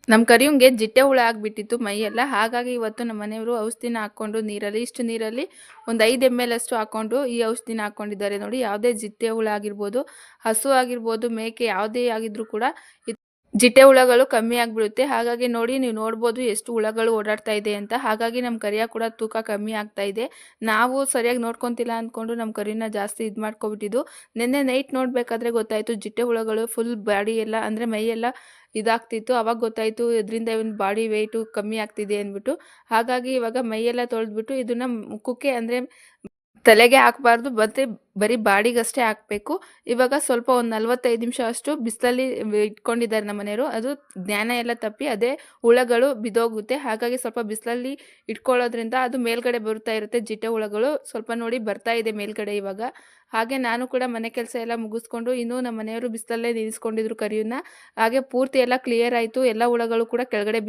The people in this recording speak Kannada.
ನಮ್ಮ ಕರಿಯುಂಗೆ ಜಿಟ್ಟೆ ಹುಳ ಆಗಿಬಿಟ್ಟಿತ್ತು ಮೈಯೆಲ್ಲ. ಹಾಗಾಗಿ ಇವತ್ತು ನಮ್ಮ ಮನೆಯವರು ಔಷಧಿನ ಹಾಕ್ಕೊಂಡು ನೀರಲ್ಲಿ, ಇಷ್ಟು ನೀರಲ್ಲಿ ಒಂದು 5 ml ಅಷ್ಟು ಹಾಕ್ಕೊಂಡು ಈ ಔಷಧಿನ ಹಾಕ್ಕೊಂಡಿದ್ದಾರೆ ನೋಡಿ. ಯಾವುದೇ ಜಿಟ್ಟೆ ಹುಳ ಆಗಿರ್ಬೋದು, ಹಸು ಆಗಿರ್ಬೋದು, ಮೇಕೆ ಯಾವುದೇ ಆಗಿದ್ರೂ ಕೂಡ ಜಿಟ್ಟೆ ಹುಳಗಳು ಕಮ್ಮಿ ಆಗಿಬಿಡುತ್ತೆ. ಹಾಗಾಗಿ ನೋಡಿ, ನೀವು ನೋಡ್ಬೋದು ಎಷ್ಟು ಹುಳಗಳು ಓಡಾಡ್ತಾ ಇದೆ ಅಂತ. ಹಾಗಾಗಿ ನಮ್ಮ ಕರಿಯ ಕೂಡ ತೂಕ ಕಮ್ಮಿ ಆಗ್ತಾ ಇದೆ. ನಾವು ಸರಿಯಾಗಿ ನೋಡ್ಕೊತಿಲ್ಲ ಅಂದ್ಕೊಂಡು ನಮ್ಮ ಕರಿನ ಜಾಸ್ತಿ ಇದು ಮಾಡ್ಕೊಬಿಟ್ಟಿದ್ದು. ನಿನ್ನೆ ನೈಟ್ ನೋಡಬೇಕಾದ್ರೆ ಗೊತ್ತಾಯಿತು ಜಿಟ್ಟೆ ಹುಳಗಳು ಫುಲ್ ಬಾಡಿ ಎಲ್ಲ ಅಂದರೆ ಮೈಯೆಲ್ಲ ಇದಾಗ್ತಿತ್ತು. ಅವಾಗ ಗೊತ್ತಾಯಿತು ಇದರಿಂದ ಇವನ್ ಬಾಡಿ ವೆಯ್ಟು ಕಮ್ಮಿ ಆಗ್ತಿದೆ ಅಂದ್ಬಿಟ್ಟು. ಹಾಗಾಗಿ ಇವಾಗ ಮೈಯೆಲ್ಲ ತೊಳೆದ್ಬಿಟ್ಟು ಇದನ್ನು ಮುಖಕ್ಕೆ ಅಂದರೆ ತಲೆಗೆ ಹಾಕಬಾರ್ದು, ಮತ್ತು ಬರೀ ಬಾಡಿಗಷ್ಟೇ ಹಾಕಬೇಕು. ಇವಾಗ ಸ್ವಲ್ಪ ಒಂದು 45 ನಿಮಿಷ ಅಷ್ಟು ಬಿಸಿಲಲ್ಲಿ ಇಟ್ಕೊಂಡಿದ್ದಾರೆ ನಮ್ಮ ಮನೆಯವರು. ಅದು ಜ್ಞಾನ ಎಲ್ಲ ತಪ್ಪಿ ಅದೇ ಹುಳಗಳು ಬಿದ್ದೋಗುತ್ತೆ. ಹಾಗಾಗಿ ಸ್ವಲ್ಪ ಬಿಸಿಲಲ್ಲಿ ಇಟ್ಕೊಳ್ಳೋದ್ರಿಂದ ಅದು ಮೇಲ್ಗಡೆ ಬರ್ತಾ ಇರುತ್ತೆ. ಜಿಟ್ಟೆ ಹುಳಗಳು ಸ್ವಲ್ಪ ನೋಡಿ ಬರ್ತಾ ಇದೆ ಮೇಲ್ಗಡೆ ಇವಾಗ. ಹಾಗೆ ನಾನು ಕೂಡ ಮನೆ ಕೆಲಸ ಎಲ್ಲ ಮುಗಿಸ್ಕೊಂಡು ಇನ್ನೂ ನಮ್ಮ ಮನೆಯವರು ಬಿಸಿಲಲ್ಲೇ ನಿಲ್ಲಿಸ್ಕೊಂಡಿದ್ರು ಕರಿಯನ್ನ. ಹಾಗೆ ಪೂರ್ತಿ ಎಲ್ಲ ಕ್ಲಿಯರ್ ಆಯಿತು. ಎಲ್ಲ ಹುಳಗಳು ಕೂಡ ಕೆಳಗಡೆ